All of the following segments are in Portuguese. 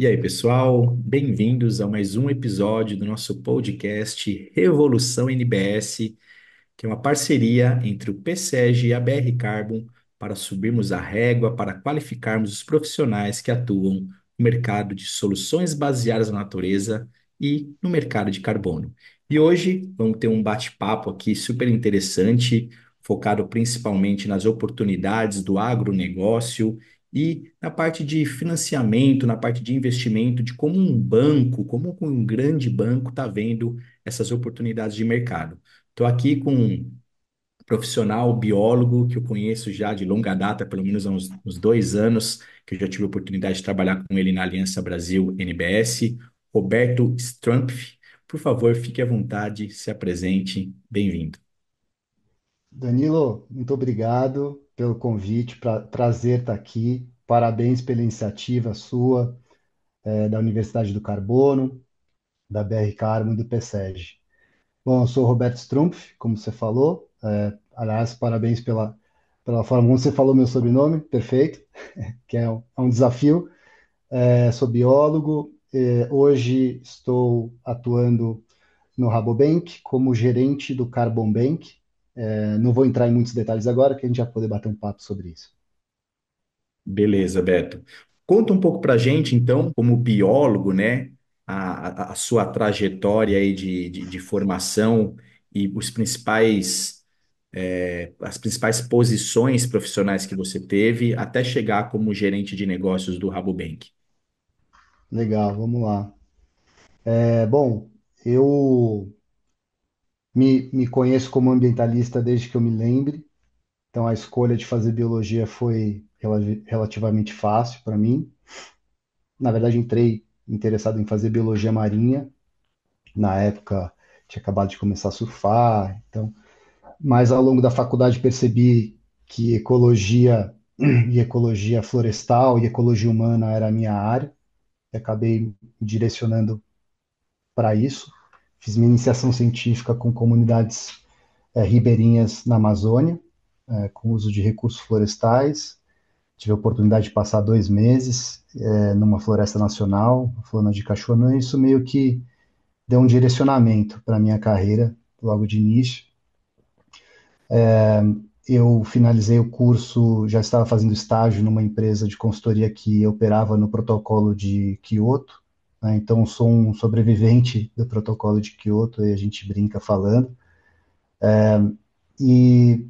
E aí, pessoal, bem-vindos a mais um episódio do nosso podcast Revolução NBS, que é uma parceria entre o PSEG e a BR Carbon para subirmos a régua, para qualificarmos os profissionais que atuam no mercado de soluções baseadas na natureza e no mercado de carbono. E hoje vamos ter um bate-papo aqui super interessante, focado principalmente nas oportunidades do agronegócio e na parte de financiamento, na parte de investimento, de como um banco, como um grande banco está vendo essas oportunidades de mercado. Estou aqui com um profissional biólogo que eu conheço já de longa data, pelo menos há uns 2 anos, que eu já tive a oportunidade de trabalhar com ele na Aliança Brasil NBS, Roberto Strumpf. Por favor, fique à vontade, se apresente, bem-vindo. Danilo, muito obrigado pelo convite, prazer estar aqui. Parabéns pela iniciativa sua, da Universidade do Carbono, da BR Carmo e do PSEG. Bom, eu sou o Roberto Strumpf, como você falou. Aliás, parabéns pela forma como você falou meu sobrenome, perfeito, que é um desafio. Sou biólogo, hoje estou atuando no Rabobank como gerente do Carbon Bank. Não vou entrar em muitos detalhes agora, que a gente já poder bater um papo sobre isso. Beleza, Beto. Conta um pouco para a gente, então, como biólogo, né, a sua trajetória aí de formação e as principais posições profissionais que você teve até chegar como gerente de negócios do Rabobank. Legal, vamos lá. Bom, eu me conheço como ambientalista desde que eu me lembre, então a escolha de fazer biologia foi relativamente fácil para mim. Na verdade, entrei interessado em fazer biologia marinha. Na época, tinha acabado de começar a surfar, então, mas ao longo da faculdade percebi que ecologia e ecologia florestal e ecologia humana era a minha área, e acabei me direcionando para isso. Fiz minha iniciação científica com comunidades ribeirinhas na Amazônia, com uso de recursos florestais. Tive a oportunidade de passar 2 meses numa floresta nacional, a Floresta de Cachoeira, e isso meio que deu um direcionamento para a minha carreira logo de início. Eu finalizei o curso, já estava fazendo estágio numa empresa de consultoria que operava no protocolo de Kyoto, né? Então, sou um sobrevivente do protocolo de Kyoto e a gente brinca falando. E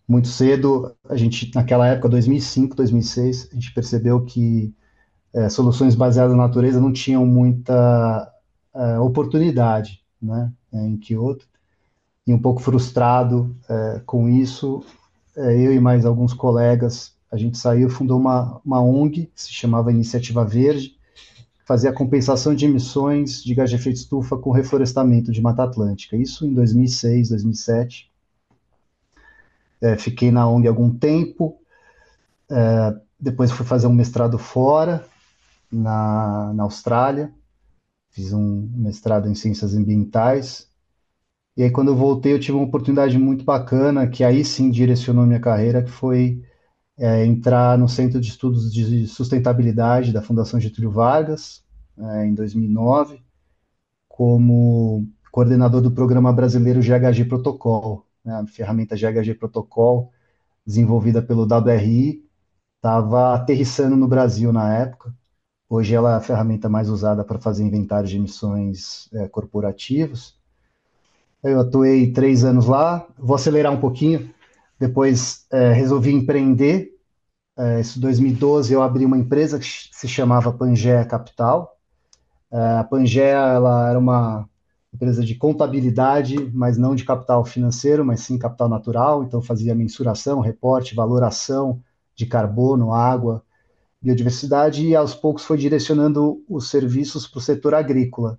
muito cedo, a gente, naquela época, 2005, 2006, a gente percebeu que soluções baseadas na natureza não tinham muita oportunidade, né, em Kyoto. E um pouco frustrado com isso, eu e mais alguns colegas, a gente saiu, fundou uma ONG que se chamava Iniciativa Verde, que fazia a compensação de emissões de gás de efeito estufa com reflorestamento de Mata Atlântica. Isso em 2006, 2007. Fiquei na ONG algum tempo, depois fui fazer um mestrado fora, na Austrália, fiz um mestrado em ciências ambientais. E aí, quando eu voltei, eu tive uma oportunidade muito bacana, que aí sim direcionou minha carreira, que foi entrar no Centro de Estudos de Sustentabilidade da Fundação Getúlio Vargas, em 2009, como coordenador do Programa Brasileiro GHG Protocol, né, a ferramenta GHG Protocol, desenvolvida pelo WRI, estava aterrissando no Brasil na época. Hoje ela é a ferramenta mais usada para fazer inventário de emissões corporativos. Eu atuei 3 anos lá, vou acelerar um pouquinho. Depois resolvi empreender. Isso em 2012 eu abri uma empresa que se chamava Pangea Capital. A Pangea ela era uma empresa de contabilidade, mas não de capital financeiro, mas sim capital natural. Então fazia mensuração, reporte, valoração de carbono, água, biodiversidade e aos poucos foi direcionando os serviços para o setor agrícola.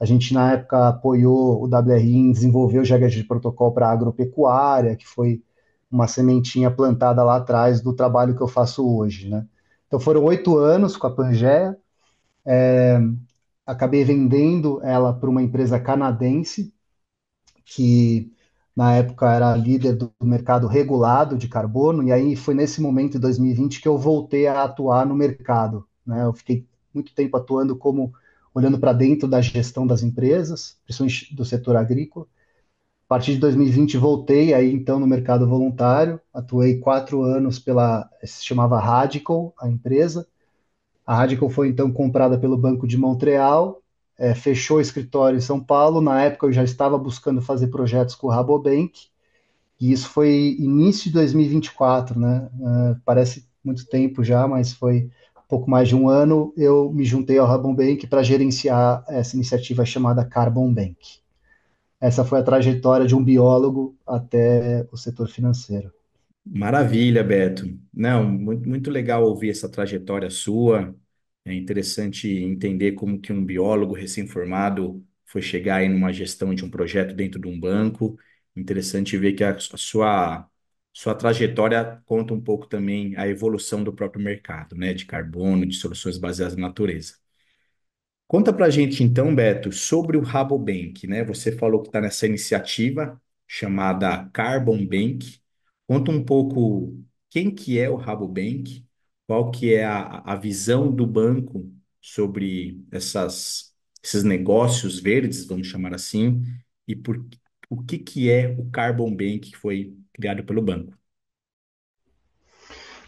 A gente, na época, apoiou o WRI em desenvolver o GHG de protocolo para agropecuária, que foi uma sementinha plantada lá atrás do trabalho que eu faço hoje, né? Então, foram 8 anos com a Pangea. Acabei vendendo ela para uma empresa canadense, que na época era líder do mercado regulado de carbono, e aí foi nesse momento, em 2020, que eu voltei a atuar no mercado, né? Eu fiquei muito tempo atuando como olhando para dentro da gestão das empresas, principalmente do setor agrícola. A partir de 2020 voltei aí então no mercado voluntário, atuei 4 anos se chamava Radical, a empresa. A Radical foi então comprada pelo Banco de Montreal, fechou o escritório em São Paulo. Na época eu já estava buscando fazer projetos com o Rabobank, e isso foi início de 2024, né? Parece muito tempo já, mas foi pouco mais de um ano. Eu me juntei ao Rabobank para gerenciar essa iniciativa chamada Carbon Bank. Essa foi a trajetória de um biólogo até o setor financeiro. Maravilha, Beto. Não, muito, muito legal ouvir essa trajetória sua. É interessante entender como que um biólogo recém-formado foi chegar aí numa gestão de um projeto dentro de um banco. Interessante ver que a sua trajetória conta um pouco também a evolução do próprio mercado, né, de carbono, de soluções baseadas na natureza. Conta pra gente então, Beto, sobre o Rabobank, né? Você falou que está nessa iniciativa chamada Carbon Bank. Conta um pouco quem que é o Rabobank, qual que é a visão do banco sobre esses negócios verdes, vamos chamar assim, e o que que é o Carbon Bank que foi criado pelo banco.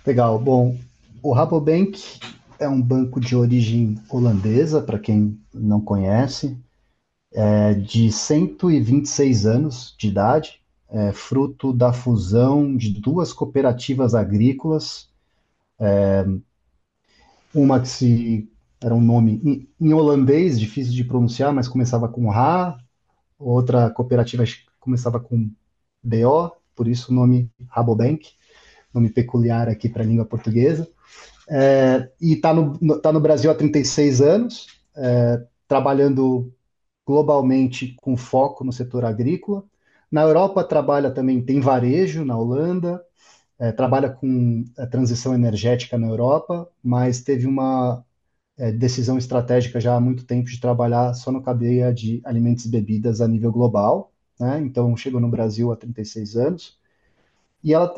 Legal. Bom, o Rabobank é um banco de origem holandesa, para quem não conhece, de 126 anos de idade, fruto da fusão de duas cooperativas agrícolas, uma que era um nome em holandês, difícil de pronunciar, mas começava com Ra, outra cooperativa começava com BO, por isso o nome Rabobank, nome peculiar aqui para a língua portuguesa. E tá no Brasil há 36 anos, trabalhando globalmente com foco no setor agrícola. Na Europa trabalha também, tem varejo na Holanda, trabalha com transição energética na Europa, mas teve uma decisão estratégica já há muito tempo de trabalhar só na cadeia de alimentos e bebidas a nível global, né? Então chegou no Brasil há 36 anos. E ela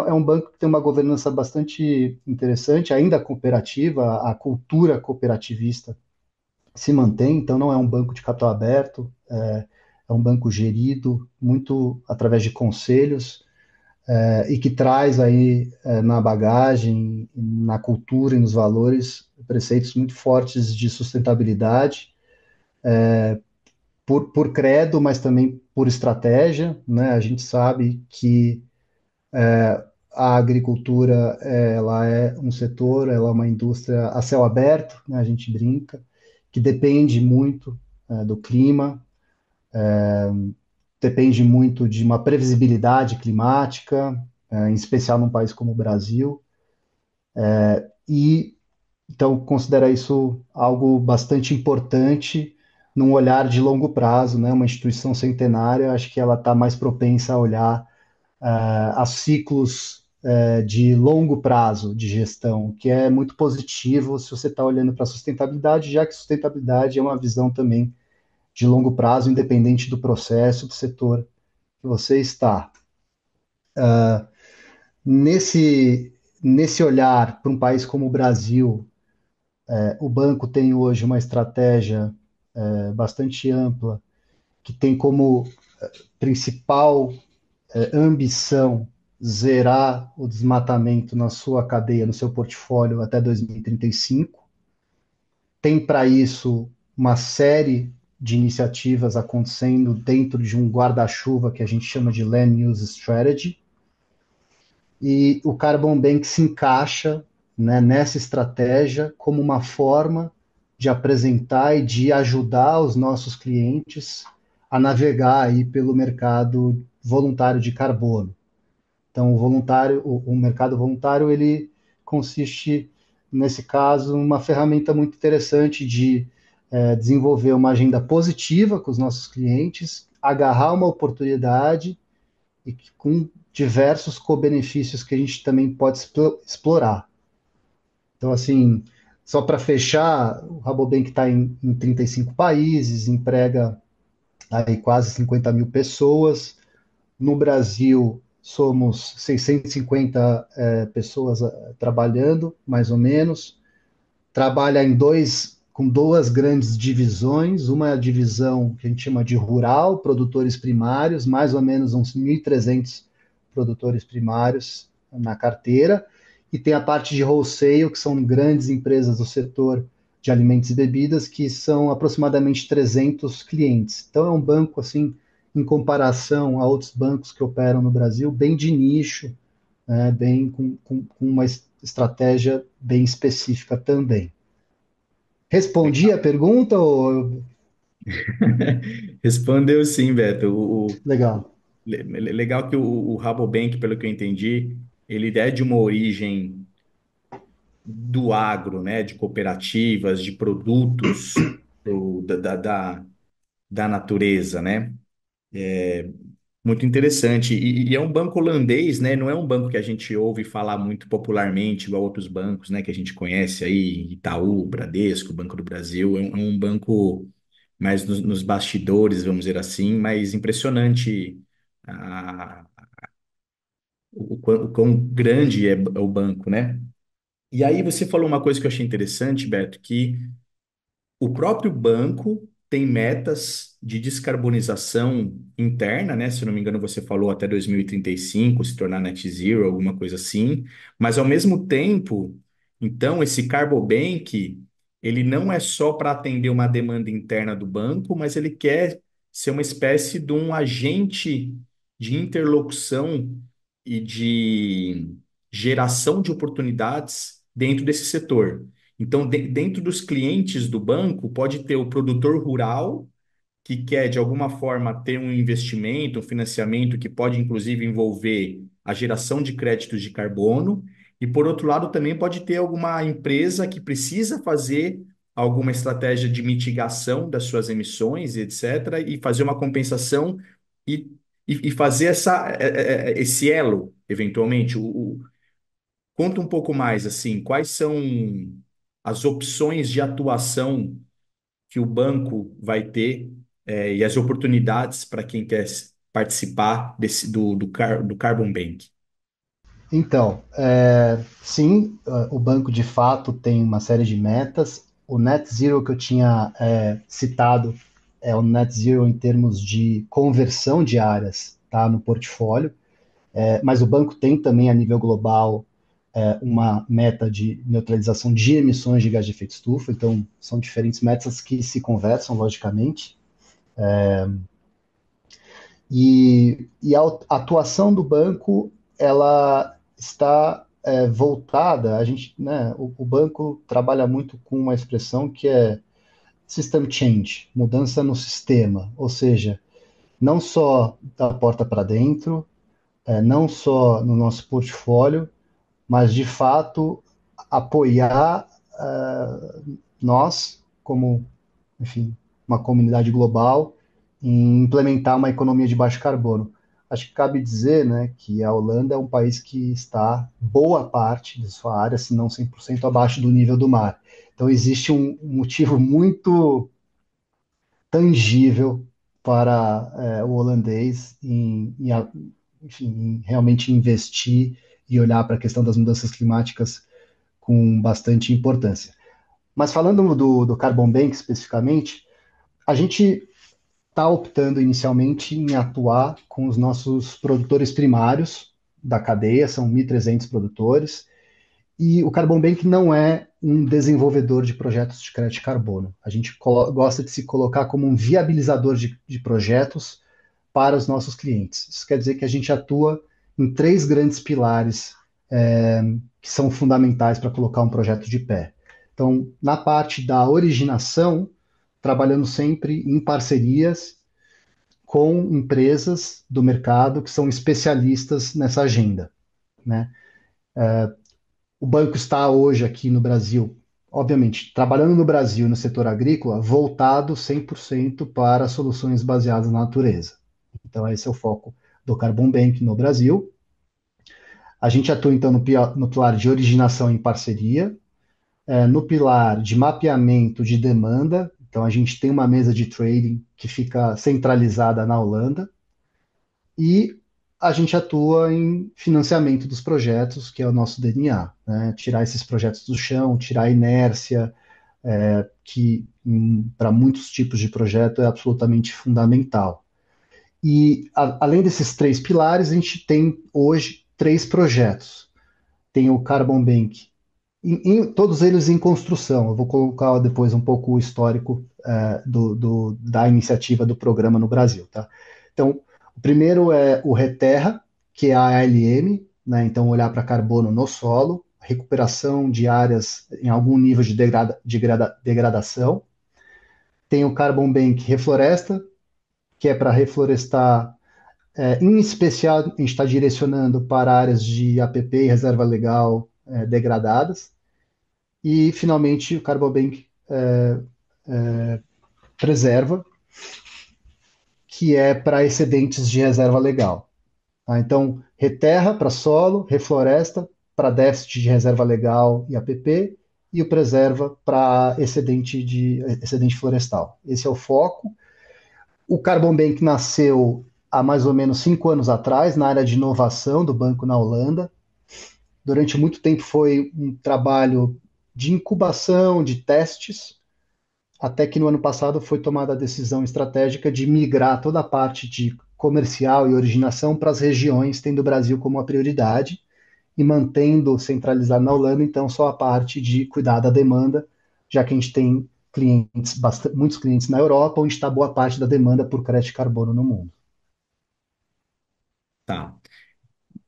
é um banco que tem uma governança bastante interessante, ainda cooperativa, a cultura cooperativista se mantém, então não é um banco de capital aberto, é um banco gerido muito através de conselhos, e que traz aí na bagagem, na cultura e nos valores preceitos muito fortes de sustentabilidade, por credo, mas também por estratégia, né? A gente sabe que a agricultura, ela é um setor, ela é uma indústria a céu aberto, né? A gente brinca, que depende muito do clima, depende muito de uma previsibilidade climática, em especial num país como o Brasil, e então considera isso algo bastante importante num olhar de longo prazo, né? Uma instituição centenária, acho que ela está mais propensa a olhar a ciclos de longo prazo de gestão, que é muito positivo se você está olhando para a sustentabilidade, já que sustentabilidade é uma visão também de longo prazo, independente do processo, do setor que você está. Nesse olhar para um país como o Brasil, o banco tem hoje uma estratégia bastante ampla, que tem como principal ambição zerar o desmatamento na sua cadeia, no seu portfólio até 2035. Tem para isso uma série de iniciativas acontecendo dentro de um guarda-chuva que a gente chama de Land Use Strategy, e o Carbon Bank se encaixa, né, nessa estratégia como uma forma de apresentar e de ajudar os nossos clientes a navegar aí pelo mercado voluntário de carbono. Então, o mercado voluntário, ele consiste, nesse caso, uma ferramenta muito interessante de desenvolver uma agenda positiva com os nossos clientes, agarrar uma oportunidade e com diversos co-benefícios que a gente também pode explorar. Então, assim, só para fechar, o Rabobank está em 35 países, emprega aí quase 50 mil pessoas. No Brasil, somos 650 pessoas trabalhando, mais ou menos. trabalha com duas grandes divisões, uma divisão que a gente chama de rural, produtores primários, mais ou menos uns 1.300 produtores primários na carteira, e tem a parte de wholesale, que são grandes empresas do setor de alimentos e bebidas, que são aproximadamente 300 clientes. Então é um banco, assim, em comparação a outros bancos que operam no Brasil, bem de nicho, né, bem com uma estratégia bem específica também. Respondi a pergunta ou... Respondeu sim, Beto. Legal. Legal que o Rabobank, pelo que eu entendi, ele é de uma origem do agro, né? De cooperativas, de produtos da natureza, né? Muito interessante. E é um banco holandês, né? Não é um banco que a gente ouve falar muito popularmente, igual outros bancos, né? Que a gente conhece aí, Itaú, Bradesco, Banco do Brasil. É um banco mais nos bastidores, vamos dizer assim, mas impressionante o quão grande é o banco, né? E aí você falou uma coisa que eu achei interessante, Beto, que o próprio banco tem metas de descarbonização interna, né? Se eu não me engano, você falou até 2035 se tornar net zero, alguma coisa assim. Mas ao mesmo tempo, então, esse Carbobank, ele não é só para atender uma demanda interna do banco, mas ele quer ser uma espécie de um agente de interlocução e de geração de oportunidades dentro desse setor. Então, dentro dos clientes do banco, pode ter o produtor rural, que quer, de alguma forma, ter um investimento, um financiamento que pode, inclusive, envolver a geração de créditos de carbono. E, por outro lado, também pode ter alguma empresa que precisa fazer alguma estratégia de mitigação das suas emissões, etc., e fazer uma compensação e, e fazer esse elo, eventualmente. Conta um pouco mais, assim, quais são as opções de atuação que o banco vai ter, e as oportunidades para quem quer participar do Carbon Bank. Então, sim, o banco de fato tem uma série de metas. O net zero que eu tinha citado é o net zero em termos de conversão de áreas, tá, no portfólio. Mas o banco tem também a nível global uma meta de neutralização de emissões de gás de efeito estufa. Então, são diferentes metas que se conversam, logicamente. E a atuação do banco, ela está voltada, a gente, né, o banco trabalha muito com uma expressão que é system change, mudança no sistema, ou seja, não só da porta para dentro, não só no nosso portfólio, mas de fato apoiar nós, como, enfim, uma comunidade global, em implementar uma economia de baixo carbono. Acho que cabe dizer, né, que a Holanda é um país que está boa parte de sua área, se não 100% abaixo do nível do mar. Então existe um motivo muito tangível para o holandês enfim, em realmente investir e olhar para a questão das mudanças climáticas com bastante importância. Mas falando do Carbon Bank especificamente, a gente está optando inicialmente em atuar com os nossos produtores primários da cadeia, são 1.300 produtores, e o Carbon Bank não é um desenvolvedor de projetos de crédito de carbono. A gente gosta de se colocar como um viabilizador de projetos para os nossos clientes. Isso quer dizer que a gente atua em três grandes pilares que são fundamentais para colocar um projeto de pé. Então, na parte da originação, trabalhando sempre em parcerias com empresas do mercado que são especialistas nessa agenda, né? O banco está hoje aqui no Brasil, obviamente, trabalhando no Brasil no setor agrícola, voltado 100% para soluções baseadas na natureza. Então, esse é o foco do Carbon Bank no Brasil. A gente atua, então, no pilar de originação em parceria, no pilar de mapeamento de demanda. Então, a gente tem uma mesa de trading que fica centralizada na Holanda. E a gente atua em financiamento dos projetos, que é o nosso DNA, né? Tirar esses projetos do chão, tirar a inércia, que para muitos tipos de projeto é absolutamente fundamental. E além desses três pilares, a gente tem hoje três projetos. Tem o Carbon Bank, todos eles em construção. Eu vou colocar depois um pouco o histórico da iniciativa do programa no Brasil, tá? Então, o primeiro é o Reterra, que é a ALM, né? Então, olhar para carbono no solo, recuperação de áreas em algum nível de degradação. Tem o Carbon Bank Refloresta, que é para reflorestar, em especial, a gente está direcionando para áreas de APP e reserva legal degradadas. E, finalmente, o Carbon Bank Preserva, que é para excedentes de reserva legal. Tá? Então, reterra para solo, refloresta para déficit de reserva legal e APP, e o preserva para excedente florestal. Esse é o foco. O Carbon Bank nasceu há mais ou menos 5 anos atrás, na área de inovação do banco na Holanda. Durante muito tempo foi um trabalho de incubação, de testes, até que no ano passado foi tomada a decisão estratégica de migrar toda a parte de comercial e originação para as regiões, tendo o Brasil como a prioridade e mantendo centralizado na Holanda, então só a parte de cuidar da demanda, já que a gente tem muitos clientes na Europa, onde está boa parte da demanda por crédito de carbono no mundo. Tá.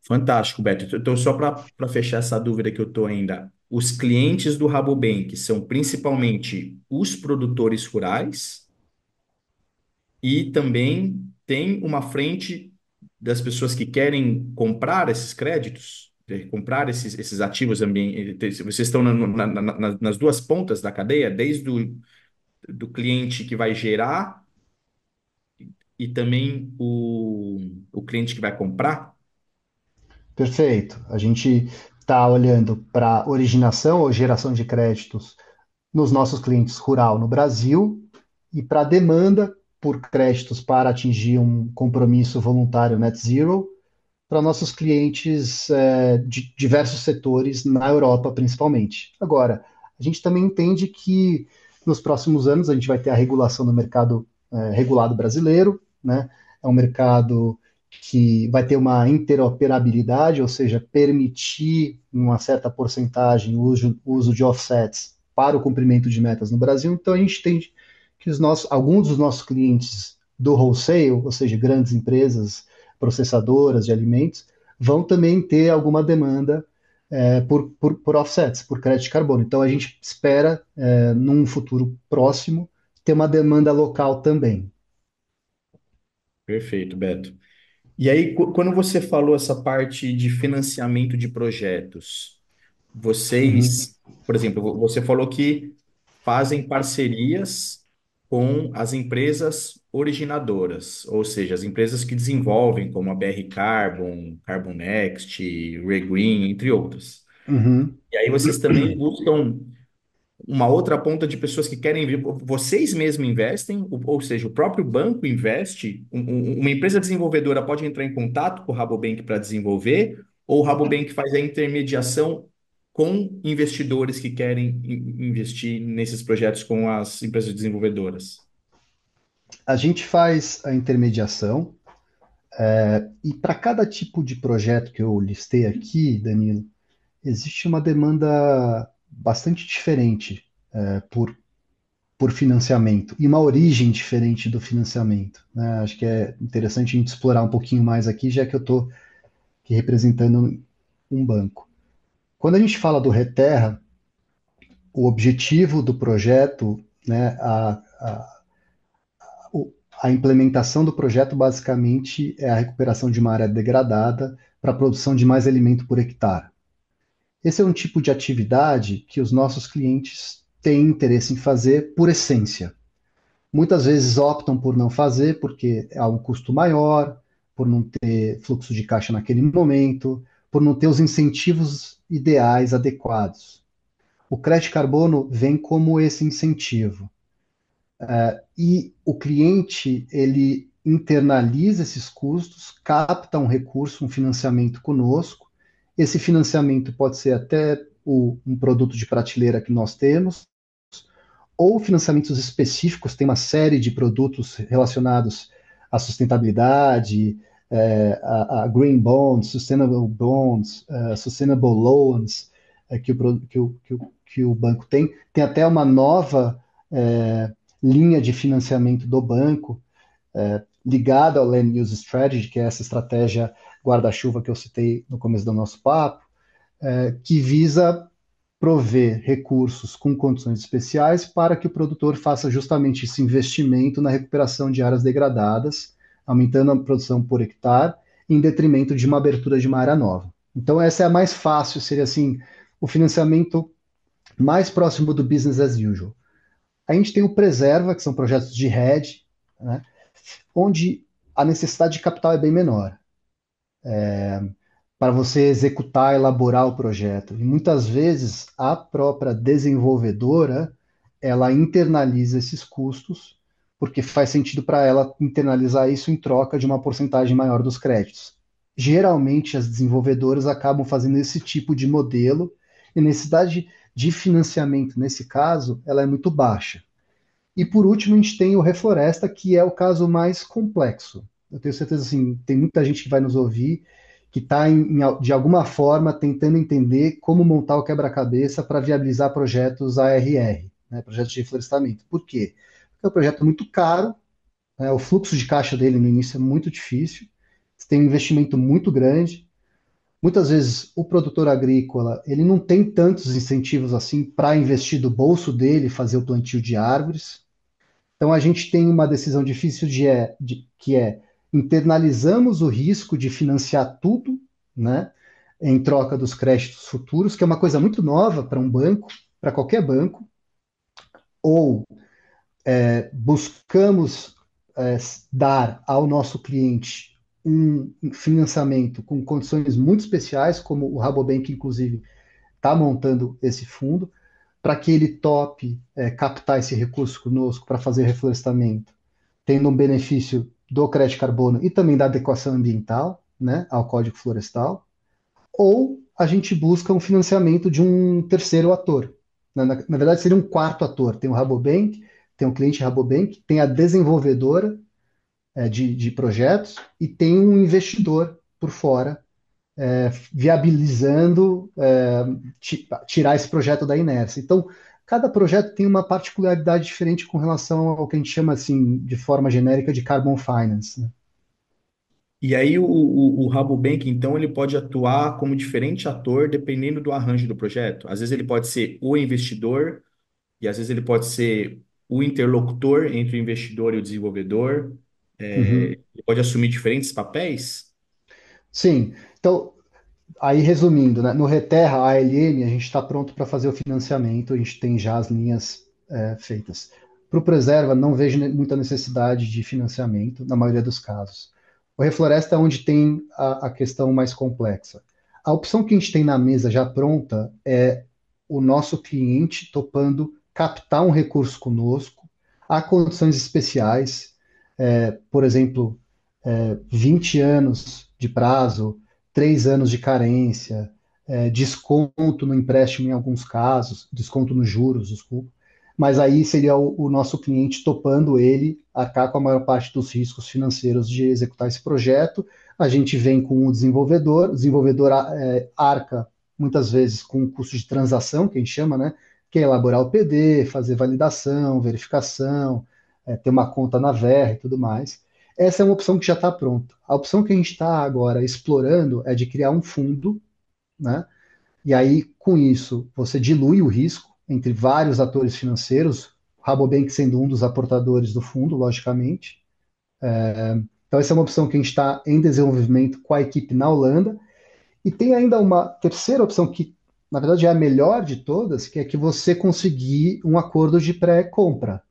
Fantástico, Beto. Então, só para fechar essa dúvida que eu estou ainda, os clientes do Rabobank são principalmente os produtores rurais e também tem uma frente das pessoas que querem comprar esses créditos, comprar esses ativos ambientais. Vocês estão nas duas pontas da cadeia, desde do cliente que vai gerar e também o cliente que vai comprar? Perfeito. A gente está olhando para originação ou geração de créditos nos nossos clientes rural no Brasil e para demanda por créditos para atingir um compromisso voluntário net zero para nossos clientes de diversos setores na Europa, principalmente. Agora, a gente também entende que nos próximos anos a gente vai ter a regulação do mercado regulado brasileiro, né? É um mercado que vai ter uma interoperabilidade, ou seja, permitir uma certa porcentagem o uso de offsets para o cumprimento de metas no Brasil. Então a gente tem que alguns dos nossos clientes do wholesale, ou seja, grandes empresas processadoras de alimentos, vão também ter alguma demanda por offsets, por crédito de carbono. Então a gente espera, num futuro próximo, ter uma demanda local também. Perfeito, Beto. E aí, quando você falou essa parte de financiamento de projetos, Uhum. vocês, por exemplo, você falou que fazem parcerias com as empresas originadoras, ou seja, as empresas que desenvolvem, como a BR Carbon, Carbon Next, Regreen, entre outras. Uhum. E aí vocês também buscam uma outra ponta de pessoas que querem vir. Vocês mesmos investem, ou seja, o próprio banco investe. Uma empresa desenvolvedora pode entrar em contato com o Rabobank para desenvolver, ou o Rabobank faz a intermediação com investidores que querem investir nesses projetos com as empresas desenvolvedoras. A gente faz a intermediação, e para cada tipo de projeto que eu listei aqui, Danilo, existe uma demanda bastante diferente por financiamento e uma origem diferente do financiamento, né? Acho que é interessante a gente explorar um pouquinho mais aqui, já que eu estou aqui representando um banco. Quando a gente fala do Reterra, o objetivo do projeto, né, a implementação do projeto basicamente é a recuperação de uma área degradada para a produção de mais alimento por hectare. Esse é um tipo de atividade que os nossos clientes têm interesse em fazer por essência. Muitas vezes optam por não fazer porque há um custo maior, por não ter fluxo de caixa naquele momento, por não ter os incentivos ideais adequados. O crédito carbono vem como esse incentivo. E o cliente, ele internaliza esses custos, capta um recurso, um financiamento conosco. Esse financiamento pode ser até um produto de prateleira que nós temos, ou financiamentos específicos, tem uma série de produtos relacionados à sustentabilidade, a Green Bonds, Sustainable Bonds, Sustainable Loans, que o banco tem. Tem até uma nova linha de financiamento do banco, ligada ao Land Use Strategy, que é essa estratégia guarda-chuva que eu citei no começo do nosso papo, que visa prover recursos com condições especiais para que o produtor faça justamente esse investimento na recuperação de áreas degradadas, aumentando a produção por hectare, em detrimento de uma abertura de uma área nova. Então, essa é a mais fácil, seria assim, o financiamento mais próximo do business as usual. A gente tem o Preserva, que são projetos de hedge, né, onde a necessidade de capital é bem menor para você executar, elaborar o projeto. E muitas vezes a própria desenvolvedora ela internaliza esses custos, porque faz sentido para ela internalizar isso em troca de uma porcentagem maior dos créditos. Geralmente as desenvolvedoras acabam fazendo esse tipo de modelo e a necessidade de financiamento nesse caso ela é muito baixa. E por último, a gente tem o Refloresta, que é o caso mais complexo. Eu tenho certeza, assim, tem muita gente que vai nos ouvir que está, de alguma forma, tentando entender como montar o quebra-cabeça para viabilizar projetos ARR, né, projetos de reflorestamento. Por quê? Porque é um projeto muito caro, né, o fluxo de caixa dele no início é muito difícil, você tem um investimento muito grande. Muitas vezes o produtor agrícola ele não tem tantos incentivos assim para investir do bolso dele fazer o plantio de árvores. Então a gente tem uma decisão difícil que é internalizamos o risco de financiar tudo, né, em troca dos créditos futuros, que é uma coisa muito nova para um banco, para qualquer banco, ou buscamos é, dar ao nosso cliente um financiamento com condições muito especiais, como o Rabobank, inclusive, está montando esse fundo, para que ele tope captar esse recurso conosco para fazer reflorestamento, tendo um benefício do crédito carbono e também da adequação ambiental, né, ao Código Florestal, ou a gente busca um financiamento de um terceiro ator. Na verdade, seria um quarto ator. Tem o Rabobank, tem o cliente Rabobank, tem a desenvolvedora de projetos e tem um investidor por fora, viabilizando tirar esse projeto da inércia. Então, cada projeto tem uma particularidade diferente com relação ao que a gente chama, assim, de forma genérica, de carbon finance, né? E aí o Rabobank, então, ele pode atuar como diferente ator dependendo do arranjo do projeto. Às vezes ele pode ser o investidor e às vezes ele pode ser o interlocutor entre o investidor e o desenvolvedor. Uhum. Ele pode assumir diferentes papéis. Sim. Então, aí resumindo, né, no Reterra ALM, a gente está pronto para fazer o financiamento, a gente tem já as linhas feitas. Para o Preserva, não vejo muita necessidade de financiamento, na maioria dos casos. O Refloresta é onde tem a questão mais complexa. A opção que a gente tem na mesa já pronta é o nosso cliente topando captar um recurso conosco, a condições especiais, por exemplo, 20 anos de prazo, 3 anos de carência, desconto no empréstimo em alguns casos, desconto nos juros, desculpa. Mas aí seria o nosso cliente topando ele arcar com a maior parte dos riscos financeiros de executar esse projeto. A gente vem com o desenvolvedor arca muitas vezes com o custo de transação, que a gente chama, né? Que é elaborar o PD, fazer validação, verificação, ter uma conta na Verra e tudo mais. Essa é uma opção que já está pronta. A opção que a gente está agora explorando é de criar um fundo, né? E aí, com isso, você dilui o risco entre vários atores financeiros, o Rabobank sendo um dos aportadores do fundo, logicamente. Então, essa é uma opção que a gente está em desenvolvimento com a equipe na Holanda. E tem ainda uma terceira opção que, na verdade, é a melhor de todas, que é que você conseguir um acordo de pré-compra.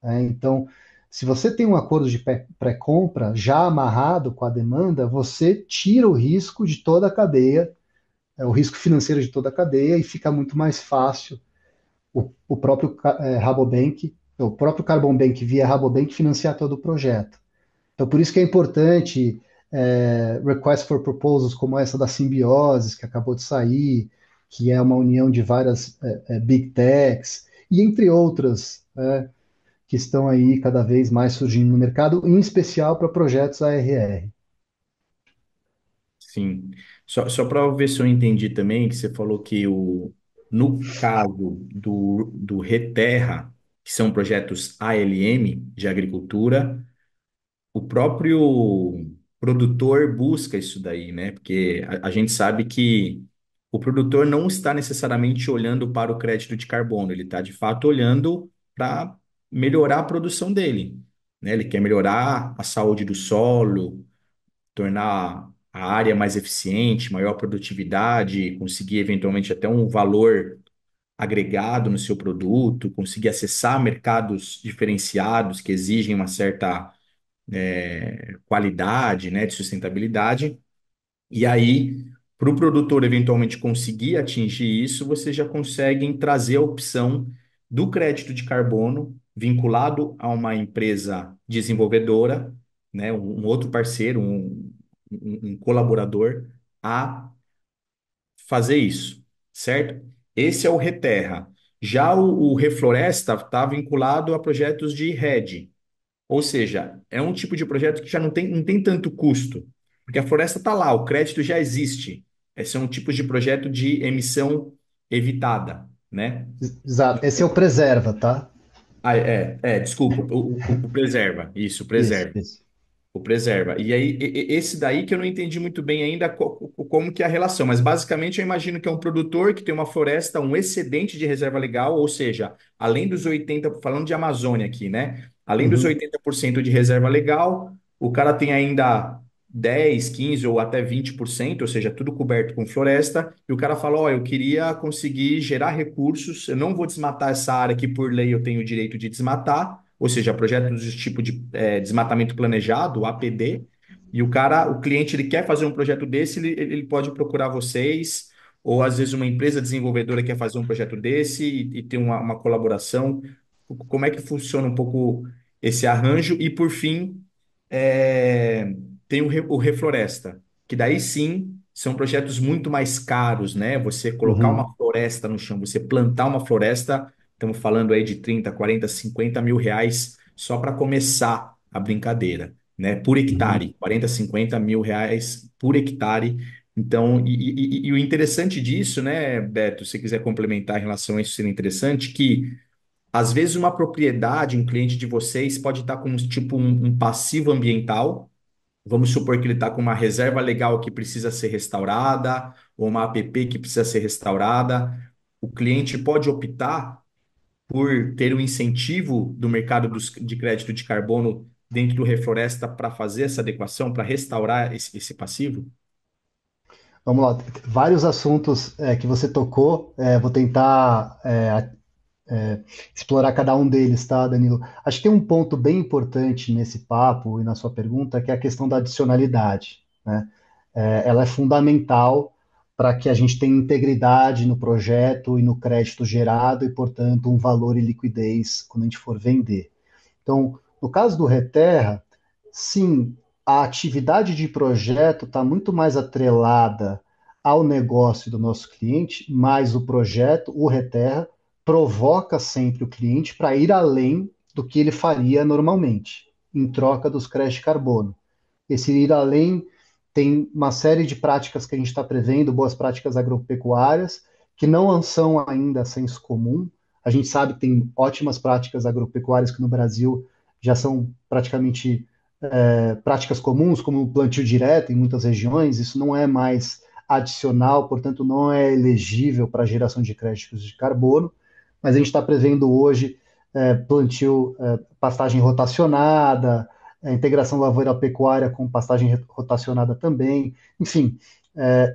Então, se você tem um acordo de pré-compra já amarrado com a demanda, você tira o risco de toda a cadeia, o risco financeiro de toda a cadeia, e fica muito mais fácil o próprio Rabobank, o próprio Carbon Bank via Rabobank financiar todo o projeto. Então, por isso que é importante request for proposals como essa da Simbiose, que acabou de sair, que é uma união de várias big techs, e entre outras, que estão aí cada vez mais surgindo no mercado, em especial para projetos ARR. Sim. Só para ver se eu entendi também, que você falou que no caso do Reterra, que são projetos ALM de agricultura, o próprio produtor busca isso daí, né? Porque a gente sabe que o produtor não está necessariamente olhando para o crédito de carbono, ele está de fato olhando para melhorar a produção dele, né? Ele quer melhorar a saúde do solo, tornar a área mais eficiente, maior produtividade, conseguir eventualmente até um valor agregado no seu produto, conseguir acessar mercados diferenciados que exigem uma certa qualidade, né, de sustentabilidade. E aí, para o produtor eventualmente conseguir atingir isso, você já consegue trazer a opção do crédito de carbono vinculado a uma empresa desenvolvedora, né, um outro parceiro, um colaborador, a fazer isso, certo? Esse é o Reterra. Já o Refloresta está vinculado a projetos de RED, ou seja, é um tipo de projeto que já não tem tanto custo, porque a floresta está lá, o crédito já existe. Esse é um tipo de projeto de emissão evitada, né? Exato. Esse é o preserva, tá? Ah, desculpa, o preserva, isso, Isso, preserva. isso. O preserva. E aí, esse daí que eu não entendi muito bem ainda como que é a relação, mas basicamente eu imagino que é um produtor que tem uma floresta, um excedente de reserva legal, ou seja, além dos 80, falando de Amazônia aqui, né? Além dos Uhum, 80% de reserva legal, o cara tem ainda 10, 15 ou até 20%, ou seja, tudo coberto com floresta, e o cara fala: Ó, eu queria conseguir gerar recursos, eu não vou desmatar essa área que por lei eu tenho o direito de desmatar, ou seja, projetos do tipo de desmatamento planejado, APD, e o cliente, ele quer fazer um projeto desse, ele pode procurar vocês, ou às vezes uma empresa desenvolvedora quer fazer um projeto desse e ter uma colaboração. Como é que funciona um pouco esse arranjo? E por fim, tem o Refloresta, que daí sim são projetos muito mais caros, né? Você colocar uma uhum, floresta no chão, você plantar uma floresta, estamos falando aí de 30, 40, 50 mil reais só para começar a brincadeira, né? Por uhum. hectare, 40, 50 mil reais por hectare. Então, e o interessante disso, né, Beto, se você quiser complementar em relação a isso, seria interessante que às vezes uma propriedade, um cliente de vocês pode estar com tipo um passivo ambiental. Vamos supor que ele está com uma reserva legal que precisa ser restaurada, ou uma APP que precisa ser restaurada. O cliente pode optar por ter um incentivo do mercado de crédito de carbono dentro do Refloresta para fazer essa adequação, para restaurar esse passivo? Vamos lá, vários assuntos que você tocou, vou tentar explorar cada um deles, tá, Danilo? Acho que tem um ponto bem importante nesse papo e na sua pergunta, que é a questão da adicionalidade, né? Ela é fundamental para que a gente tenha integridade no projeto e no crédito gerado e, portanto, um valor e liquidez quando a gente for vender. Então, no caso do Reterra, sim, a atividade de projeto está muito mais atrelada ao negócio do nosso cliente, mas o projeto, o Reterra, provoca sempre o cliente para ir além do que ele faria normalmente, em troca dos créditos de carbono. Esse ir além tem uma série de práticas que a gente está prevendo, boas práticas agropecuárias, que não são ainda senso comum. A gente sabe que tem ótimas práticas agropecuárias que no Brasil já são praticamente práticas comuns, como o plantio direto em muitas regiões. Isso não é mais adicional, portanto, não é elegível para a geração de créditos de carbono, mas a gente está prevendo hoje plantio, pastagem rotacionada, a integração lavoura-pecuária com pastagem rotacionada também. Enfim,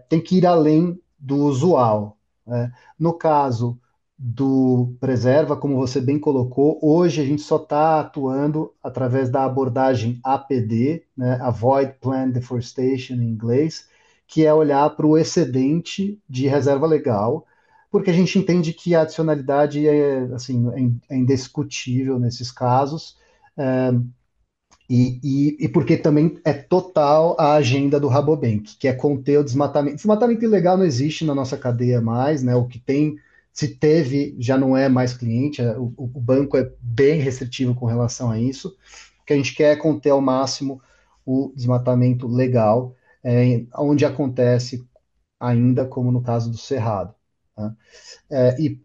tem que ir além do usual. Né? No caso do Preserva, como você bem colocou, hoje a gente só está atuando através da abordagem APD, né? Avoid Planned Deforestation em inglês, que é olhar para o excedente de reserva legal, porque a gente entende que a adicionalidade assim, é indiscutível nesses casos. É, E porque também é total a agenda do Rabobank, que é conter o desmatamento. Desmatamento ilegal não existe na nossa cadeia mais, né? O que tem, se teve, já não é mais cliente. O banco é bem restritivo com relação a isso. O que a gente quer é conter ao máximo o desmatamento legal, onde acontece ainda, como no caso do Cerrado. Tá?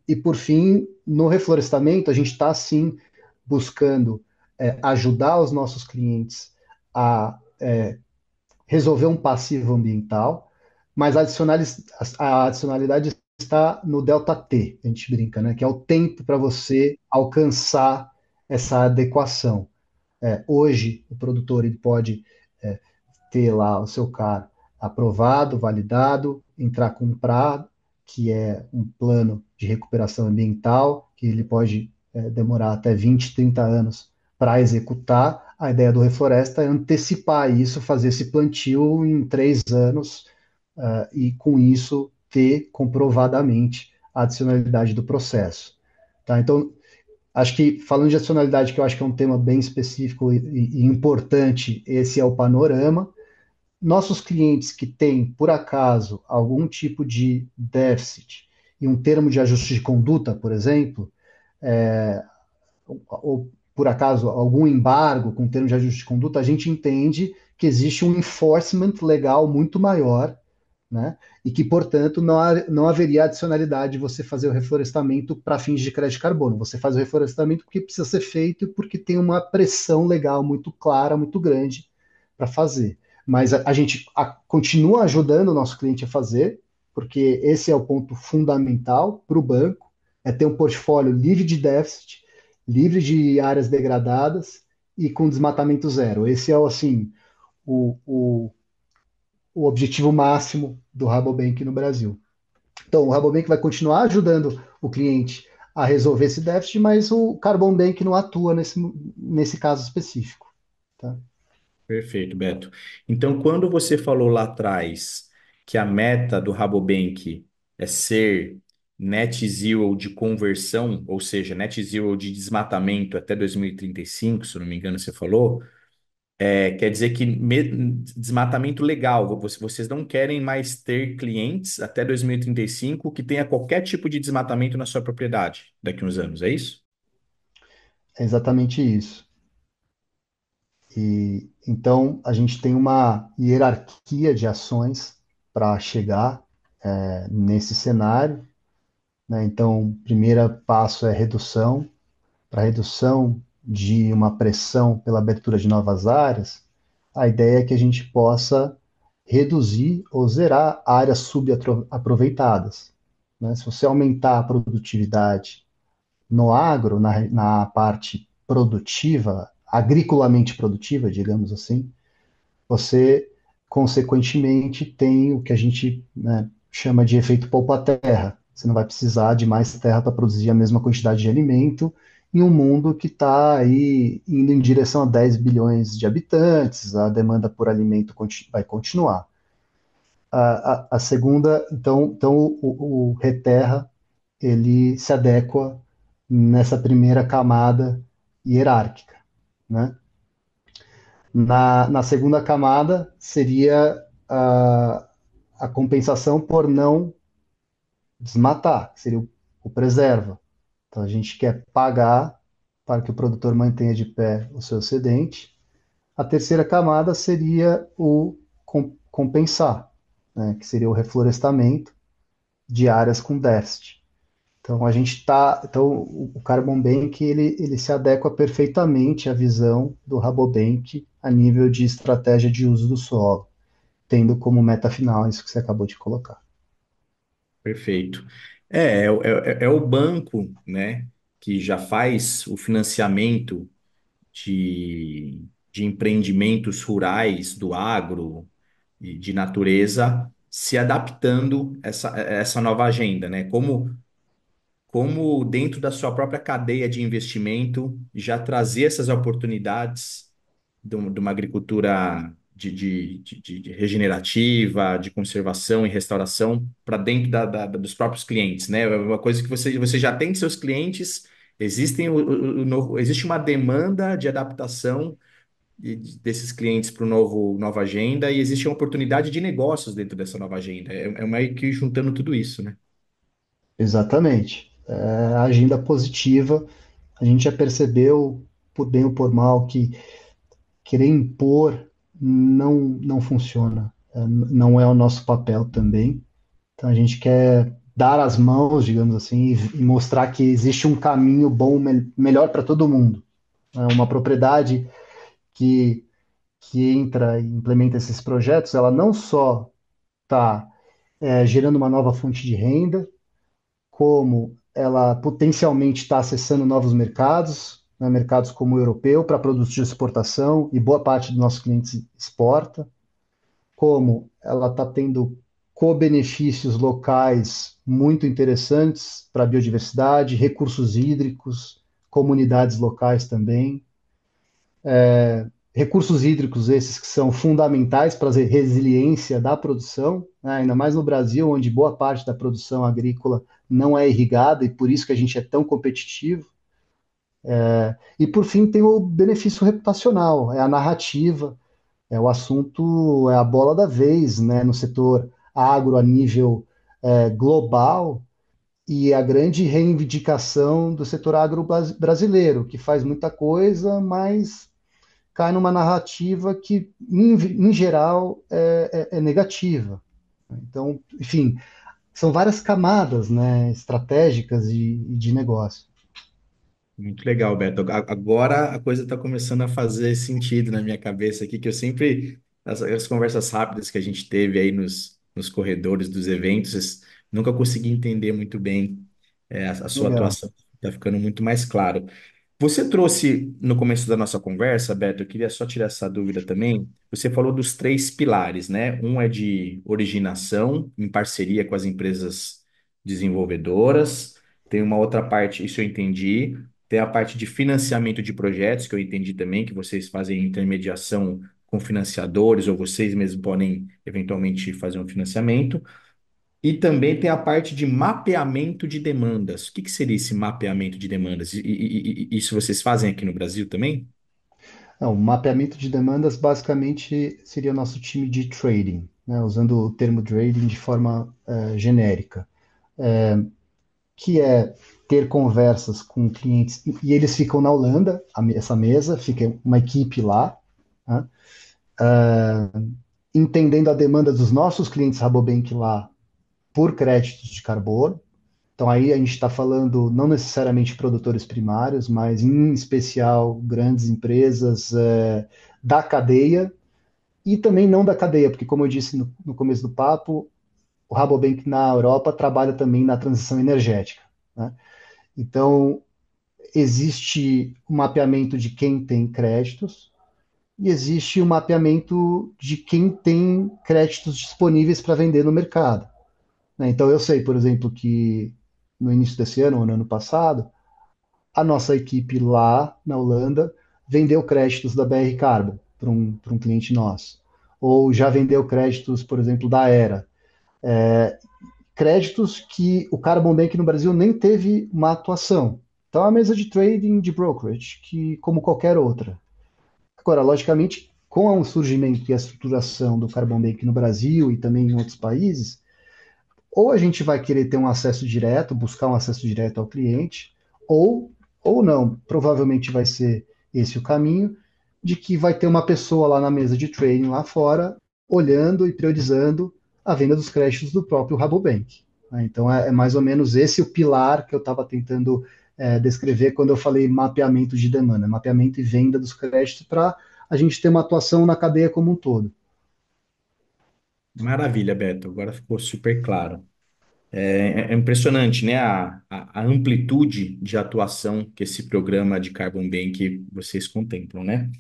E por fim, no reflorestamento, a gente está sim buscando ajudar os nossos clientes a resolver um passivo ambiental, mas a adicionalidade está no delta T, a gente brinca, né? Que é o tempo para você alcançar essa adequação. Hoje, o produtor ele pode ter lá o seu CAR aprovado, validado, entrar com um PRA, que é um plano de recuperação ambiental, que ele pode demorar até 20, 30 anos para executar. A ideia do Refloresta é antecipar isso, fazer esse plantio em 3 anos, e com isso ter comprovadamente a adicionalidade do processo. Tá? Então, acho que, falando de adicionalidade, que eu acho que é um tema bem específico e importante, esse é o panorama. Nossos clientes que têm, por acaso, algum tipo de déficit e um termo de ajuste de conduta, por exemplo, ou por acaso algum embargo com termo de ajuste de conduta, a gente entende que existe um enforcement legal muito maior, né? E que, portanto, não haveria adicionalidade de você fazer o reflorestamento para fins de crédito de carbono. Você faz o reflorestamento porque precisa ser feito e porque tem uma pressão legal muito clara, muito grande para fazer. Mas a gente continua ajudando o nosso cliente a fazer, porque esse é o ponto fundamental para o banco, é ter um portfólio livre de déficit, livre de áreas degradadas e com desmatamento zero. Esse é assim, o, o, o objetivo máximo do Rabobank no Brasil. Então, o Rabobank vai continuar ajudando o cliente a resolver esse déficit, mas o Carbon Bank não atua nesse caso específico. Tá? Perfeito, Beto. Então, quando você falou lá atrás que a meta do Rabobank é ser net zero de conversão, ou seja, net zero de desmatamento até 2035, se eu não me engano, você falou, quer dizer que desmatamento legal, vocês não querem mais ter clientes até 2035 que tenha qualquer tipo de desmatamento na sua propriedade daqui a uns anos, é isso? É exatamente isso. E então a gente tem uma hierarquia de ações para chegar nesse cenário. Né? Então, o primeiro passo é redução. Para redução de uma pressão pela abertura de novas áreas, a ideia é que a gente possa reduzir ou zerar áreas subaproveitadas. Né? Se você aumentar a produtividade no agro, na parte produtiva, agriculamente produtiva, digamos assim, você, consequentemente, tem o que a gente, né, chama de efeito poupa-terra. Você não vai precisar de mais terra para produzir a mesma quantidade de alimento em um mundo que está aí indo em direção a 10 bilhões de habitantes, a demanda por alimento vai continuar. A segunda, então o Reterra, ele se adequa nessa primeira camada hierárquica, né? Na segunda camada seria a compensação por não desmatar, que seria o preserva. Então a gente quer pagar para que o produtor mantenha de pé o seu excedente. A terceira camada seria o compensar, né, que seria o reflorestamento de áreas com déficit. Então a gente está, então o Carbon Bank ele se adequa perfeitamente à visão do Rabobank a nível de estratégia de uso do solo, tendo como meta final isso que você acabou de colocar. Perfeito. É o banco, né, que já faz o financiamento de empreendimentos rurais do agro e de natureza se adaptando essa nova agenda, né? Como dentro da sua própria cadeia de investimento já trazer essas oportunidades de uma agricultura de regenerativa, de conservação e restauração para dentro dos próprios clientes, né? É uma coisa que você já tem seus clientes, existe uma demanda de adaptação desses clientes para o nova agenda e existe uma oportunidade de negócios dentro dessa nova agenda. É meio que juntando tudo isso, né? Exatamente. A agenda positiva, a gente já percebeu, por bem ou por mal, que querer impor não funciona. Não é o nosso papel também. Então a gente quer dar as mãos, digamos assim, e mostrar que existe um caminho bom, melhor para todo mundo. Uma propriedade que, que entra e implementa esses projetos, ela não só está gerando uma nova fonte de renda, como ela potencialmente está acessando novos mercados, né, mercados como o europeu, para produtos de exportação, e boa parte dos nossos clientes exporta, como ela está tendo co-benefícios locais muito interessantes para a biodiversidade, recursos hídricos, comunidades locais também. Recursos hídricos esses que são fundamentais para a resiliência da produção, né? Ainda mais no Brasil, onde boa parte da produção agrícola não é irrigada e por isso que a gente é tão competitivo. E por fim tem o benefício reputacional, é a narrativa, é o assunto, é a bola da vez, né, no setor agro a nível global e a grande reivindicação do setor agro brasileiro, que faz muita coisa, mas cai numa narrativa que, em geral, é negativa. Então, enfim, são várias camadas, né, estratégicas e de negócio. Muito legal, Beto. Agora a coisa está começando a fazer sentido na minha cabeça aqui, que eu sempre, as conversas rápidas que a gente teve aí nos corredores dos eventos, nunca consegui entender muito bem, a sua Legal. atuação. Está ficando muito mais claro. Você trouxe no começo da nossa conversa, Beto, eu queria só tirar essa dúvida também. Você falou dos três pilares, né? Um é de originação, em parceria com as empresas desenvolvedoras. Tem uma outra parte, isso eu entendi. Tem a parte de financiamento de projetos, que eu entendi também, que vocês fazem intermediação com financiadores, ou vocês mesmos podem eventualmente fazer um financiamento. E também tem a parte de mapeamento de demandas. O que que seria esse mapeamento de demandas? E isso vocês fazem aqui no Brasil também? Não, o mapeamento de demandas basicamente seria o nosso time de trading, né, usando o termo trading de forma genérica, que é ter conversas com clientes, e eles ficam na Holanda, essa mesa, fica uma equipe lá, né, entendendo a demanda dos nossos clientes Rabobank lá por créditos de carbono. Então aí a gente está falando não necessariamente produtores primários, mas em especial grandes empresas da cadeia e também não da cadeia, porque como eu disse no começo do papo, o Rabobank na Europa trabalha também na transição energética, né? Então existe um mapeamento de quem tem créditos e existe um mapeamento de quem tem créditos disponíveis para vender no mercado, né? Então eu sei, por exemplo, que no início desse ano, ou no ano passado, a nossa equipe lá na Holanda vendeu créditos da BR Carbon para um cliente nosso. Ou já vendeu créditos, por exemplo, da Era. Créditos que o Carbon Bank no Brasil nem teve uma atuação. Então, é uma mesa de trading de brokerage, que como qualquer outra. Agora, logicamente, com o surgimento e a estruturação do Carbon Bank no Brasil e também em outros países, ou a gente vai querer ter um acesso direto, buscar um acesso direto ao cliente, ou, ou não. Provavelmente vai ser esse o caminho, de que vai ter uma pessoa lá na mesa de trading lá fora, olhando e priorizando a venda dos créditos do próprio Rabobank, né? Então é mais ou menos esse o pilar que eu estava tentando descrever quando eu falei mapeamento de demanda, mapeamento e venda dos créditos para a gente ter uma atuação na cadeia como um todo. Maravilha, Beto. Agora ficou super claro. É impressionante, né? A amplitude de atuação que esse programa de Carbon Bank vocês contemplam, né?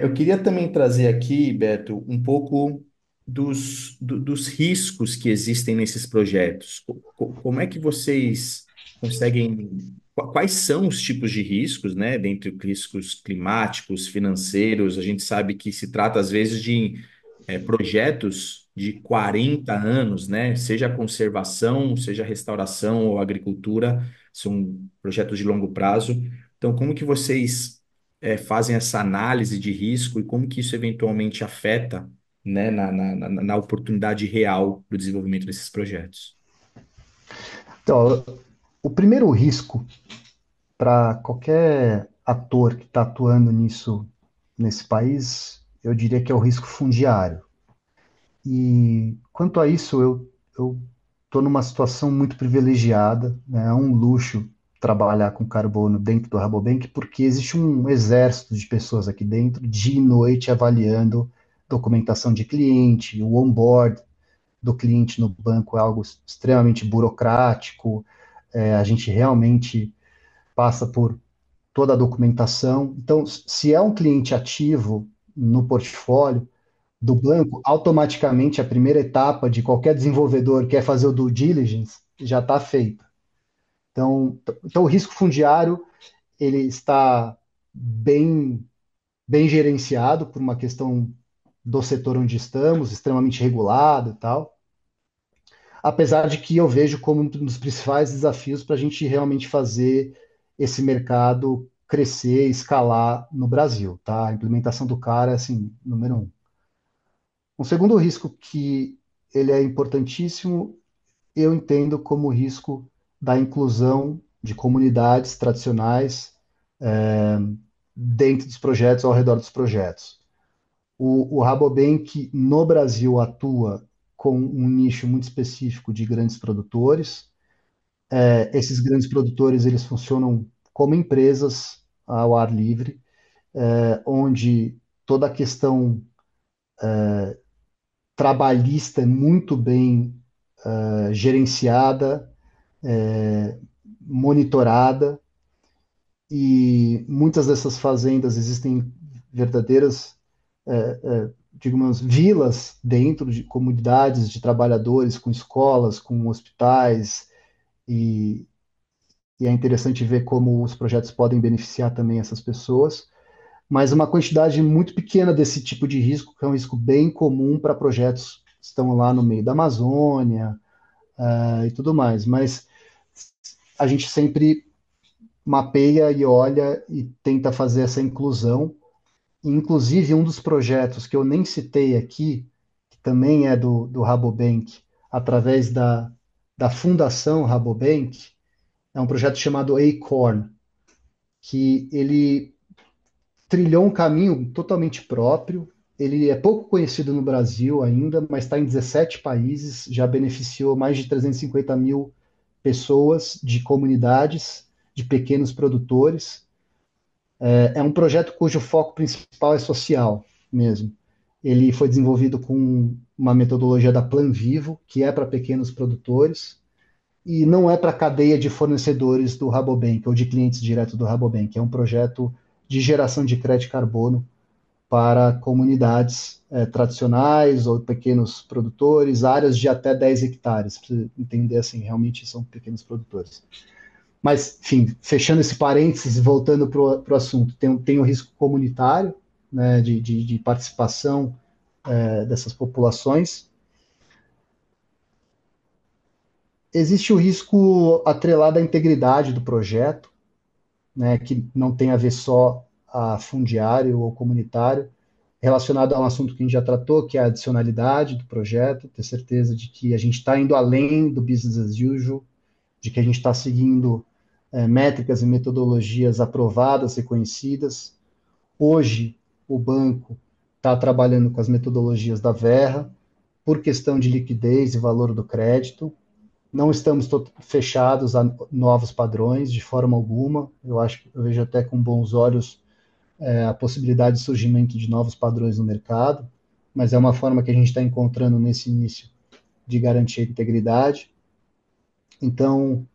Eu queria também trazer aqui, Beto, um pouco dos riscos que existem nesses projetos. Como é que vocês conseguem. Quais são os tipos de riscos, né? Dentre riscos climáticos, financeiros, a gente sabe que se trata, às vezes, de projetos de 40 anos, né? Seja conservação, seja restauração ou agricultura, são projetos de longo prazo. Então, como que vocês fazem essa análise de risco e como que isso eventualmente afeta, né, na oportunidade real do desenvolvimento desses projetos? Então, o primeiro risco para qualquer ator que está atuando nesse país, eu diria que é o risco fundiário. E quanto a isso, eu estou numa situação muito privilegiada, né? É um luxo trabalhar com carbono dentro do Rabobank, porque existe um exército de pessoas aqui dentro, dia e noite, avaliando documentação de cliente, o onboard do cliente no banco é algo extremamente burocrático, a gente realmente passa por toda a documentação. Então, se é um cliente ativo no portfólio do banco, automaticamente a primeira etapa de qualquer desenvolvedor que quer fazer o due diligence já está feita. Então, o risco fundiário ele está bem, bem gerenciado por uma questão do setor onde estamos, extremamente regulado e tal. Apesar de que eu vejo como um dos principais desafios para a gente realmente fazer esse mercado crescer, escalar no Brasil, tá? A implementação do cara é, assim, número um. Um segundo risco que ele é importantíssimo, eu entendo como o risco da inclusão de comunidades tradicionais dentro dos projetos, ao redor dos projetos. O Rabobank no Brasil atua com um nicho muito específico de grandes produtores. Esses grandes produtores eles funcionam como empresas ao ar livre, onde toda a questão trabalhista é muito bem gerenciada, monitorada, e muitas dessas fazendas existem verdadeiras, digamos, vilas dentro de comunidades de trabalhadores, com escolas, com hospitais, e, e é interessante ver como os projetos podem beneficiar também essas pessoas, mas uma quantidade muito pequena desse tipo de risco, que é um risco bem comum para projetos que estão lá no meio da Amazônia, e tudo mais. Mas a gente sempre mapeia e olha e tenta fazer essa inclusão. Inclusive, um dos projetos que eu nem citei aqui, que também é do Rabobank, através da Fundação Rabobank, é um projeto chamado Acorn, que ele trilhou um caminho totalmente próprio. Ele é pouco conhecido no Brasil ainda, mas está em 17 países, já beneficiou mais de 350 mil pessoas de comunidades, de pequenos produtores. É um projeto cujo foco principal é social mesmo. Ele foi desenvolvido com uma metodologia da Plan Vivo, que é para pequenos produtores, e não é para a cadeia de fornecedores do Rabobank ou de clientes diretos do Rabobank. É um projeto de geração de crédito carbono para comunidades tradicionais ou pequenos produtores, áreas de até 10 hectares, para você entender assim, realmente são pequenos produtores. Mas, enfim, fechando esse parênteses e voltando para o assunto, tem o risco comunitário, né, de participação dessas populações. Existe o risco atrelado à integridade do projeto, né, que não tem a ver só a fundiário ou comunitário, relacionado a um assunto que a gente já tratou, que é a adicionalidade do projeto, ter certeza de que a gente está indo além do business as usual, de que a gente está seguindo métricas e metodologias aprovadas, reconhecidas. Hoje, o banco está trabalhando com as metodologias da Verra, por questão de liquidez e valor do crédito. Não estamos fechados a novos padrões, de forma alguma. Eu vejo até com bons olhos a possibilidade de surgimento de novos padrões no mercado, mas é uma forma que a gente está encontrando nesse início de garantir a integridade. Então,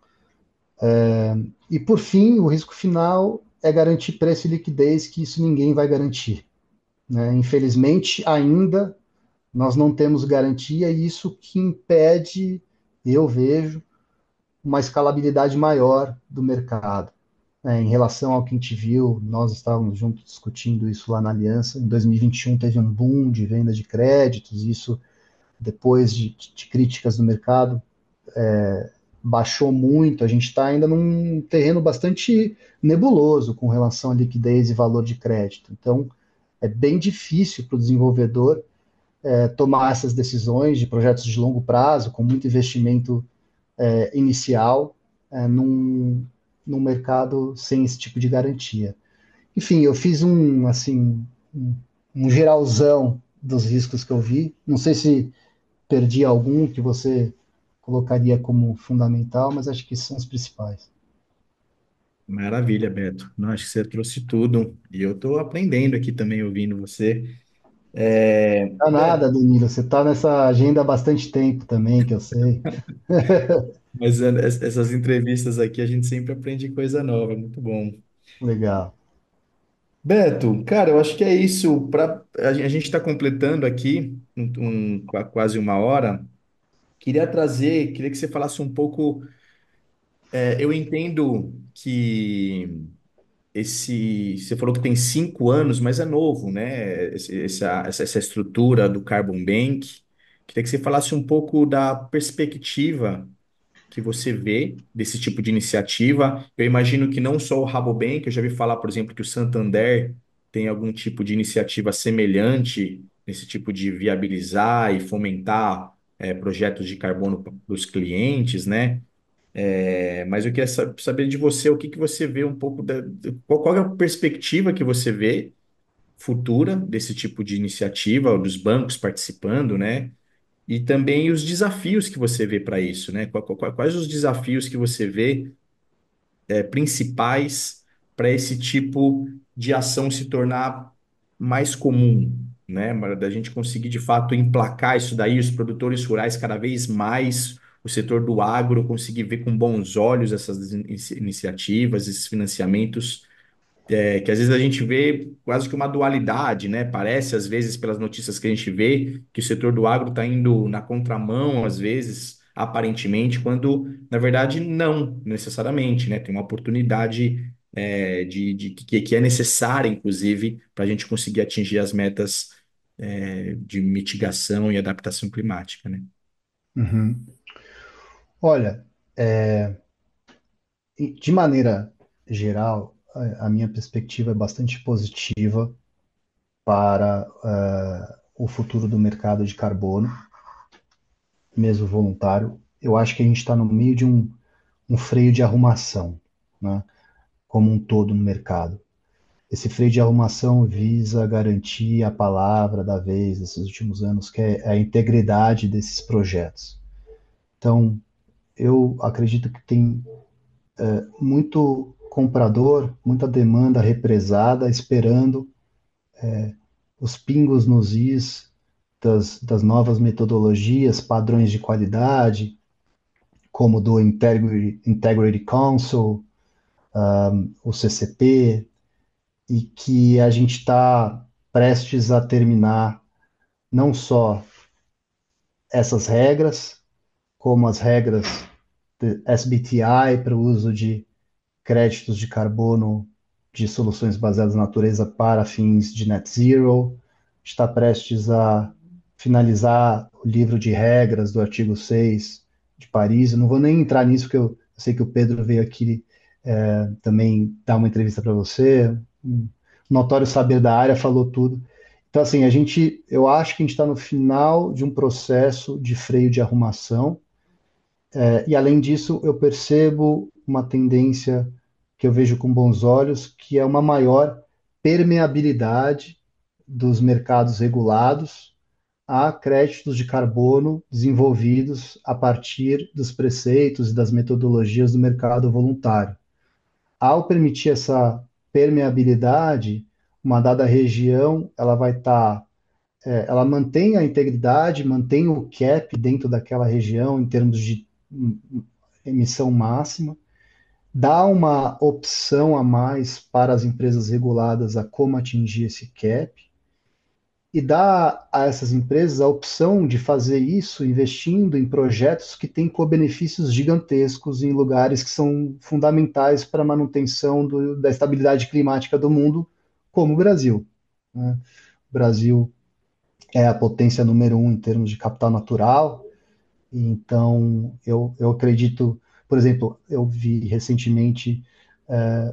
e por fim, o risco final é garantir preço e liquidez, que isso ninguém vai garantir, né? Infelizmente, ainda nós não temos garantia, e isso que impede, eu vejo, uma escalabilidade maior do mercado. Em relação ao que a gente viu, nós estávamos juntos discutindo isso lá na Aliança. Em 2021 teve um boom de venda de créditos, isso depois de críticas do mercado baixou muito, a gente está ainda num terreno bastante nebuloso com relação à liquidez e valor de crédito. Então, é bem difícil para o desenvolvedor tomar essas decisões de projetos de longo prazo, com muito investimento inicial, num mercado sem esse tipo de garantia. Enfim, eu fiz um geralzão dos riscos que eu vi. Não sei se perdi algum que você colocaria como fundamental, mas acho que esses são os principais. Maravilha, Beto. Não, acho que você trouxe tudo. E eu estou aprendendo aqui também, ouvindo você. Não é Beto, nada, Danilo. Você está nessa agenda há bastante tempo também, que eu sei. mas essas entrevistas aqui a gente sempre aprende coisa nova, muito bom. Legal. Beto, cara, eu acho que é isso. A gente está completando aqui quase uma hora. Queria que você falasse um pouco. Eu entendo que você falou que tem 5 anos, mas é novo, né? Essa estrutura do Carbon Bank. Queria que você falasse um pouco da perspectiva que você vê desse tipo de iniciativa. Eu imagino que não só o Rabobank, eu já vi falar, por exemplo, que o Santander tem algum tipo de iniciativa semelhante nesse tipo de viabilizar e fomentar projetos de carbono para os clientes, né? Mas eu queria saber de você o que que você vê um pouco qual é a perspectiva que você vê futura desse tipo de iniciativa, dos bancos participando, né? E também os desafios que você vê para isso, né? Quais os desafios que você vê principais para esse tipo de ação se tornar mais comum, né? Da gente conseguir de fato emplacar isso daí, os produtores rurais cada vez mais, o setor do agro conseguir ver com bons olhos essas iniciativas, esses financiamentos que às vezes a gente vê quase que uma dualidade, né? Parece, às vezes, pelas notícias que a gente vê, que o setor do agro está indo na contramão, às vezes, aparentemente, quando, na verdade, não necessariamente, né? Tem uma oportunidade que é necessária, inclusive, para a gente conseguir atingir as metas de mitigação e adaptação climática, né? Uhum. Olha, de maneira geral, a minha perspectiva é bastante positiva para o futuro do mercado de carbono, mesmo voluntário. Eu acho que a gente está no meio de um freio de arrumação, né, como um todo no mercado. Esse freio de arrumação visa garantir a palavra da vez desses últimos anos, que é a integridade desses projetos. Então, eu acredito que tem muito comprador, muita demanda represada, esperando os pingos nos is das novas metodologias, padrões de qualidade, como do Integrity Council, o CCP, e que a gente está prestes a terminar não só essas regras, como as regras de SBTI para o uso de créditos de carbono de soluções baseadas na natureza para fins de net zero, está prestes a finalizar o livro de regras do artigo 6 de Paris. Eu não vou nem entrar nisso, porque eu sei que o Pedro veio aqui também dar uma entrevista para você. Um notório saber da área falou tudo. Então, assim, eu acho que a gente está no final de um processo de freio de arrumação, e além disso, eu percebo uma tendência que eu vejo com bons olhos, que é uma maior permeabilidade dos mercados regulados a créditos de carbono desenvolvidos a partir dos preceitos e das metodologias do mercado voluntário. Ao permitir essa permeabilidade, uma dada região, ela vai estar ela mantém a integridade, mantém o cap dentro daquela região em termos de emissão máxima, dá uma opção a mais para as empresas reguladas a como atingir esse cap, e dá a essas empresas a opção de fazer isso investindo em projetos que têm co-benefícios gigantescos em lugares que são fundamentais para a manutenção da estabilidade climática do mundo, como o Brasil, né? O Brasil é a potência número um em termos de capital natural, então eu acredito. Por exemplo, eu vi recentemente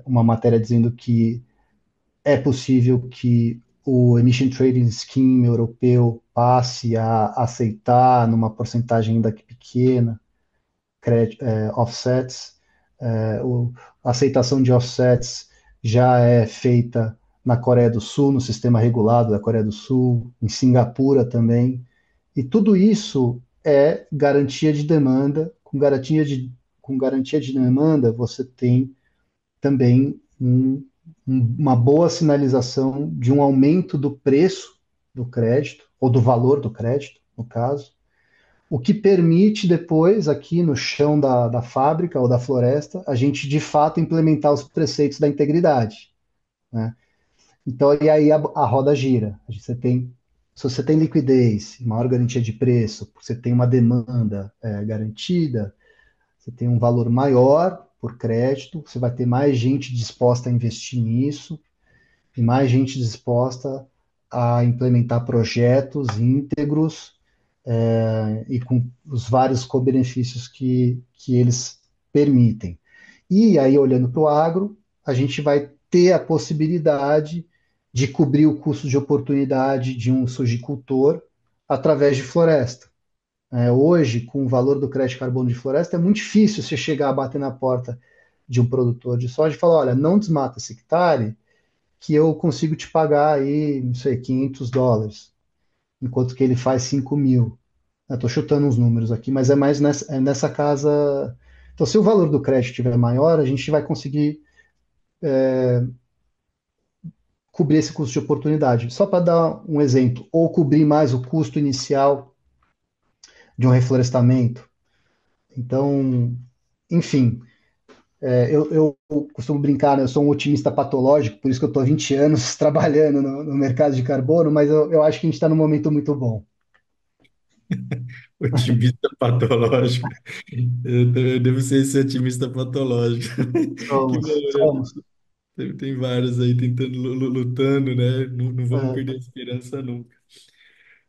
uma matéria dizendo que é possível que o Emission Trading Scheme europeu passe a aceitar, numa porcentagem ainda que pequena, offsets. A aceitação de offsets já é feita na Coreia do Sul, no sistema regulado da Coreia do Sul, em Singapura também. E tudo isso é garantia de demanda. Com garantia de demanda, você tem também uma boa sinalização de um aumento do preço do crédito, ou do valor do crédito, no caso, o que permite depois, aqui no chão da fábrica ou da floresta, a gente de fato implementar os preceitos da integridade. Né? Então, e aí a roda gira. Você tem, se você tem liquidez, maior garantia de preço, você tem uma demanda garantida, você tem um valor maior por crédito, você vai ter mais gente disposta a investir nisso e mais gente disposta a implementar projetos íntegros e com os vários co-benefícios que eles permitem. E aí, olhando para o agro, a gente vai ter a possibilidade de cobrir o custo de oportunidade de um sojicultor através de floresta. Hoje, com o valor do crédito carbono de floresta, é muito difícil você chegar a bater na porta de um produtor de soja e falar: olha, não desmata esse hectare que eu consigo te pagar aí, não sei, US$ 500, enquanto que ele faz 5.000. Estou chutando uns números aqui, mas é mais nessa casa. Então, se o valor do crédito estiver maior, a gente vai conseguir cobrir esse custo de oportunidade. Só para dar um exemplo, ou cobrir mais o custo inicial de um reflorestamento. Então, enfim, eu costumo brincar, né? Eu sou um otimista patológico, por isso que eu estou há 20 anos trabalhando no mercado de carbono, mas eu acho que a gente está num momento muito bom. Otimista patológico. Eu devo ser esse otimista patológico. Que Somos, bom, né? somos. Tem vários aí tentando, lutando, né? Não, não vamos É, perder a esperança nunca.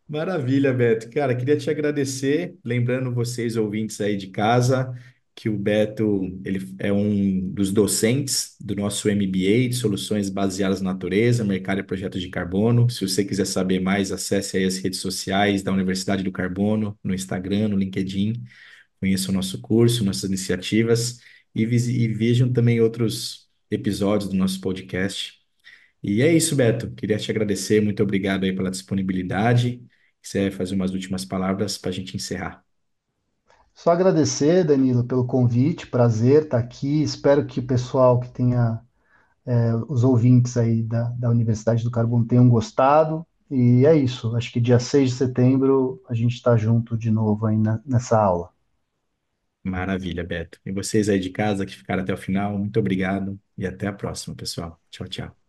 Maravilha, Beto. Cara, queria te agradecer, lembrando vocês, ouvintes aí de casa, que o Beto, ele é um dos docentes do nosso MBA de Soluções Baseadas na Natureza, Mercado e Projetos de Carbono. Se você quiser saber mais, acesse aí as redes sociais da Universidade do Carbono, no Instagram, no LinkedIn. Conheça o nosso curso, nossas iniciativas e vejam também outros episódios do nosso podcast. E é isso, Beto. Queria te agradecer. Muito obrigado aí pela disponibilidade. Quiser fazer umas últimas palavras para a gente encerrar. só agradecer, Danilo, pelo convite, prazer estar aqui. Espero que o pessoal que tenha, os ouvintes aí da Universidade do Carbono tenham gostado. E é isso. Acho que dia 6 de setembro a gente está junto de novo aí nessa aula. Maravilha, Beto. E vocês aí de casa que ficaram até o final, muito obrigado e até a próxima, pessoal. Tchau, tchau.